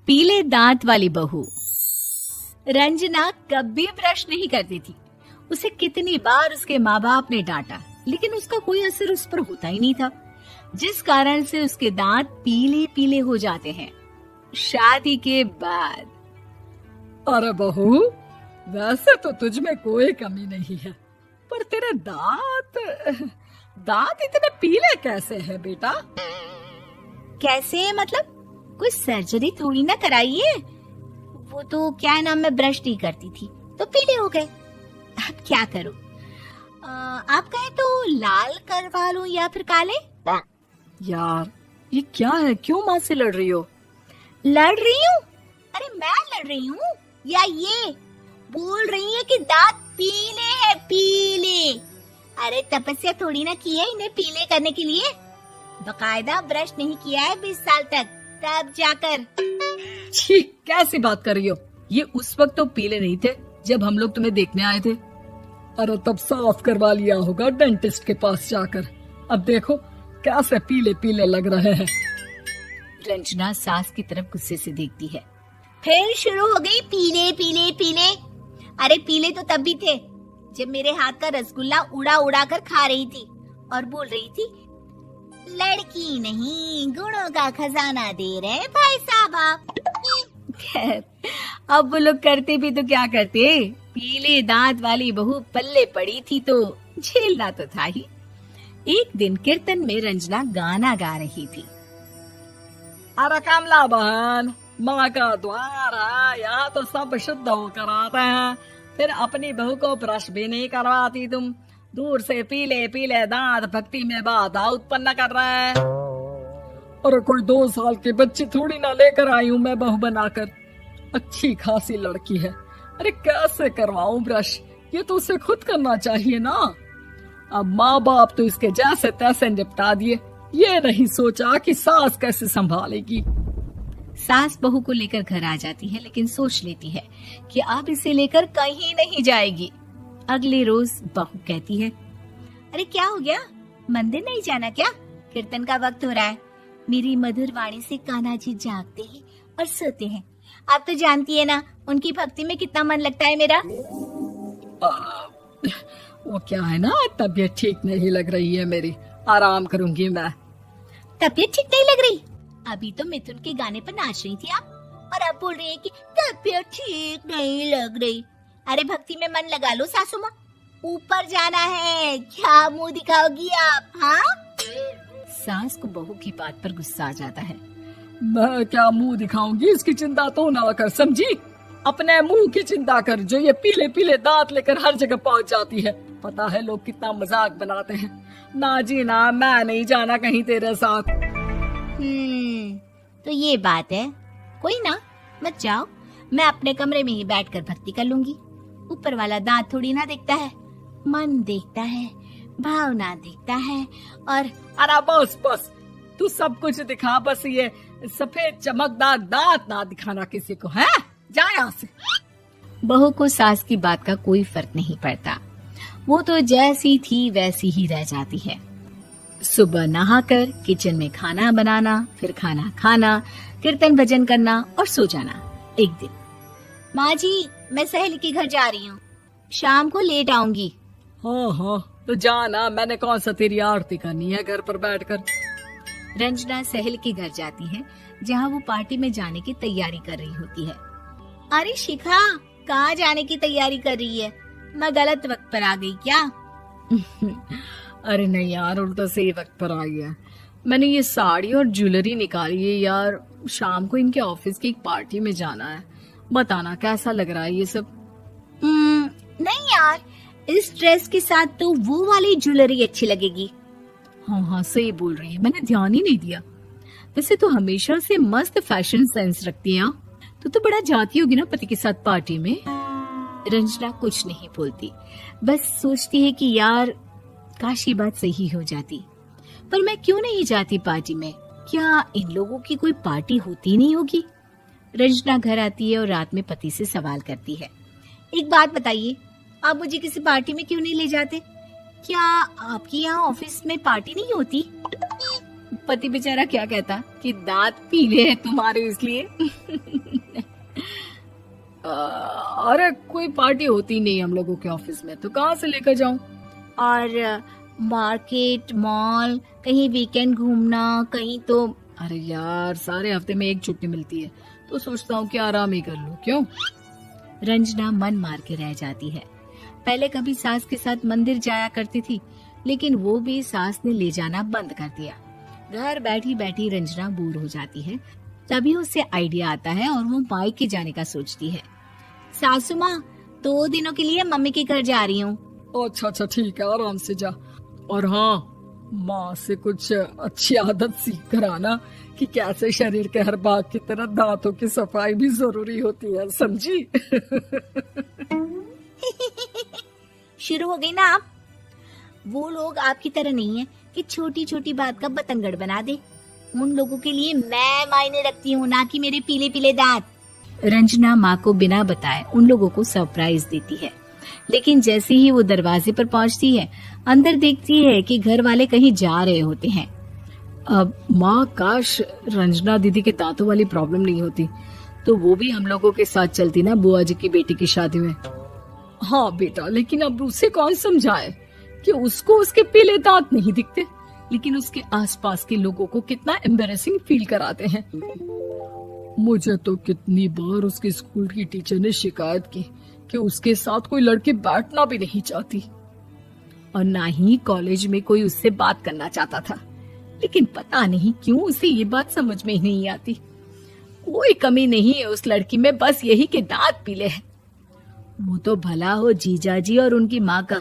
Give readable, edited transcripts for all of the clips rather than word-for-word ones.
पीले दांत वाली बहू। रंजना कभी ब्रश नहीं करती थी। उसे कितनी बार उसके माँ बाप ने डांटा, लेकिन उसका कोई असर उस पर होता ही नहीं था, जिस कारण से उसके दांत पीले पीले हो जाते हैं। शादी के बाद। अरे बहू, वैसे तो तुझ में कोई कमी नहीं है, पर तेरे दांत इतने पीले कैसे हैं बेटा? कैसे मतलब? कोई सर्जरी थोड़ी ना कराई है। वो तो क्या नाम, मैं ब्रश नहीं करती थी तो पीले हो गए। अब क्या करूं? आप कहें तो लाल करवा लूं या फिर काले? यार ये क्या है, क्यों माँ से लड़ रही हो? लड़ रही हूँ? अरे मैं लड़ रही हूँ या ये बोल रही है कि दांत पीले हैं, पीले। अरे तपस्या थोड़ी ना की है इन्हें पीले करने के लिए। बकायदा ब्रश नहीं किया है 20 साल तक, तब जाकर। छी, कैसी बात कर रही हो? ये उस वक्त तो पीले नहीं थे जब हम लोग तुम्हें देखने आए थे। अरे तब साफ करवा लिया होगा डेंटिस्ट के पास जाकर। अब देखो कैसे पीले पीले लग रहे हैं। रंजना सास की तरफ गुस्से से देखती है। फिर शुरू हो गई पीले पीले पीले। अरे पीले तो तब भी थे जब मेरे हाथ का रसगुल्ला उड़ा उड़ा कर खा रही थी और बोल रही थी, लड़की नहीं गुणों का खजाना दे रहे भाई साहब आप। खैर, अब वो लोग करते भी तो क्या करते, पीले दांत वाली बहू पल्ले पड़ी थी तो झेलना तो था ही। एक दिन कीर्तन में रंजना गाना गा रही थी। अरे कमला बहन, माँ का द्वार है, यहाँ तो सब शुद्ध होकर आते हैं, फिर अपनी बहू को ब्रश भी नहीं करवाती तुम। दूर से पीले पीले दांत भक्ति में बाधा उत्पन्न कर रहे हैं। अरे कोई 2 साल की बच्ची थोड़ी ना लेकर आई हूँ मैं बहू बनाकर। अच्छी खासी लड़की है, अरे कैसे करवाऊं ब्रश? ये तो उसे खुद करना चाहिए ना। अब माँ बाप तो इसके जैसे तैसे निपटा दिए, ये नहीं सोचा कि सास कैसे संभालेगी। सास बहू को लेकर घर आ जाती है, लेकिन सोच लेती है कि अब इसे लेकर कहीं नहीं जाएगी। अगले रोज बहू कहती है, अरे क्या हो गया, मंदिर नहीं जाना क्या? कीर्तन का वक्त हो रहा है। मेरी मधुर वाणी से कान्हा जी जागते हैं और सोते हैं। आप तो जानती है ना उनकी भक्ति में कितना मन लगता है मेरा। वो क्या है ना, तबीयत ठीक नहीं लग रही है मेरी, आराम करूंगी मैं। तबीयत ठीक नहीं लग रही? अभी तो मिथुन के गाने पर नाच रही थी आप, और अब बोल रही है कि तबीयत ठीक नहीं लग रही। अरे भक्ति में मन लगा लो सासू माँ, ऊपर जाना है, क्या मुंह दिखाओगी आप? हाँ? सास को बहू की बात पर गुस्सा आ जाता है। मैं क्या मुंह दिखाऊंगी, इसकी चिंता तो ना कर, समझी? अपने मुंह की चिंता कर, जो ये पीले पीले दांत लेकर हर जगह पहुंच जाती है। पता है लोग कितना मजाक बनाते हैं। ना जी ना, मैं नहीं जाना कहीं तेरे साथ। तो ये बात है, कोई ना, मत जाओ, मैं अपने कमरे में ही बैठकर भक्ति कर लूंगी। ऊपर वाला दांत थोड़ी ना देखता है, मन देखता है, भावना देखता है। और अरे बस बस, तू सब कुछ दिखा, बस ये सफेद चमकदार दांत ना दिखाना किसी को, है? जा यहाँ से। बहू को सास की बात का कोई फर्क नहीं पड़ता, वो तो जैसी थी वैसी ही रह जाती है। सुबह नहाकर किचन में खाना बनाना, फिर खाना खाना, कीर्तन भजन करना और सो जाना। एक दिन, माँ जी मैं सहेली के घर जा रही हूँ, शाम को लेट आऊंगी। हाँ हाँ तो जाना, मैंने कौन सा तेरी आरती करनी है घर पर बैठकर। रंजना सहेली के घर जाती है, जहाँ वो पार्टी में जाने की तैयारी कर रही होती है। अरे शिखा, कहाँ जाने की तैयारी कर रही है? मैं गलत वक्त पर आ गई क्या? अरे नहीं यार, उल्टा सही वक्त पर आ गया। मैंने ये साड़ी और ज्वेलरी निकाली है यार, शाम को इनके ऑफिस की एक पार्टी में जाना है। बताना कैसा लग रहा है ये सब? नहीं यार, इस ड्रेस के साथ तो वो वाली ज्वेलरी अच्छी लगेगी। हाँ हाँ सही बोल रही है, मैंने ध्यान ही नहीं दिया। वैसे तो हमेशा से मस्त फैशन सेंस रखती है। तो बड़ा जाती होगी ना पति के साथ पार्टी में। रंजना कुछ नहीं बोलती, बस सोचती है कि यार काश ये बात सही हो जाती, पर मैं क्यों नहीं जाती पार्टी में? क्या इन लोगों की कोई पार्टी होती नहीं होगी? रंजना घर आती है और रात में पति से सवाल करती है, एक बात बताइए, आप मुझे किसी पार्टी में क्यों नहीं ले जाते? क्या आपकी यहाँ ऑफिस में पार्टी नहीं होती? पति बेचारा क्या कहता कि दांत पीले हैं तुम्हारे इसलिए। अरे कोई पार्टी होती नहीं हम लोगों के ऑफिस में, तो कहाँ से लेकर जाऊं? और मार्केट, मॉल, कहीं वीकेंड घूमना, कहीं तो। अरे यार, सारे हफ्ते में एक छुट्टी मिलती है, तो सोचता हूँ कि आराम ही कर लूं। क्यों? रंजना मन मार के रह जाती है। पहले कभी सास के साथ मंदिर जाया करती थी, लेकिन वो भी सास ने ले जाना बंद कर दिया। घर बैठी बैठी रंजना बोर हो जाती है। तभी उसे आइडिया आता है और वो मायके जाने का सोचती है। सासू माँ, 2 दिनों के लिए मम्मी के घर जा रही हूँ। अच्छा अच्छा ठीक है, आराम से जा। और हाँ, माँ से कुछ अच्छी आदत सीख कर आना कि कैसे शरीर के हर भाग की तरह दांतों की सफाई भी जरूरी होती है, समझी? शुरू हो गई ना आप। वो लोग आपकी तरह नहीं है कि छोटी छोटी बात का बतंगड़ बना दे। उन लोगों के लिए मैं मायने रखती हूँ, ना कि मेरे पीले पीले दांत। रंजना माँ को बिना बताए उन लोगों को सरप्राइज देती है, लेकिन जैसे ही वो दरवाजे पर पहुंचती है, अंदर देखती है कि घर वाले कहीं जा रहे होते हैं। अब माँ, काश रंजना दीदी के दांतों वाली प्रॉब्लम नहीं होती, तो वो भी हम लोगों के साथ चलती ना बुआ जी की बेटी की शादी में। हाँ बेटा, लेकिन अब उसे कौन समझाए कि उसको उसके पीले दांत नहीं दिखते, लेकिन उसके आसपास के लोगों को कितना एम्बैरेसिंग फील कराते हैं। मुझे तो कितनी बार उसके स्कूल की टीचर ने शिकायत की कि उसके साथ कोई लड़की बैठना भी नहीं चाहती, और ना ही कॉलेज में कोई उससे बात करना चाहता था। लेकिन पता नहीं क्यों उसे ये बात समझ में ही नहीं आती। कोई कमी नहीं है उस लड़की में, बस यही कि दांत पीले हैं। वो तो भला हो जीजा जी और उनकी माँ का,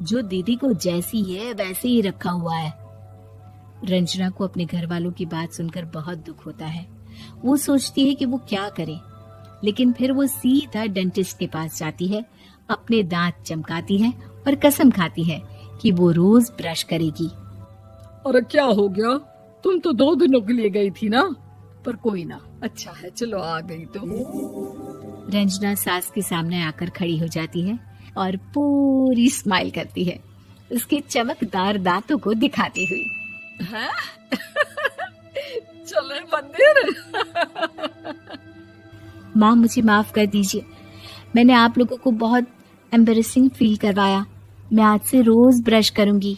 जो दीदी को जैसी है वैसे ही रखा हुआ है। रंजना को अपने घर वालों की बात सुनकर बहुत दुख होता है। वो सोचती है कि वो क्या करे, लेकिन फिर वो सीधा डेंटिस्ट के पास जाती है, अपने दांत चमकाती है और कसम खाती है कि वो रोज ब्रश करेगी। अरे क्या हो गया? तुम तो 2 दिनों के लिए गई थी ना, पर कोई ना, अच्छा है, चलो आ गई तो। रंजना सास के सामने आकर खड़ी हो जाती है और पूरी स्माइल करती है, उसके चमकदार दांतों को दिखाती हुई। हैं? चले मंदिर? माँ, मुझे माफ कर दीजिए, मैंने आप लोगों को बहुत एम्बैरेसिंग फील करवाया। मैं आज से रोज ब्रश करूंगी।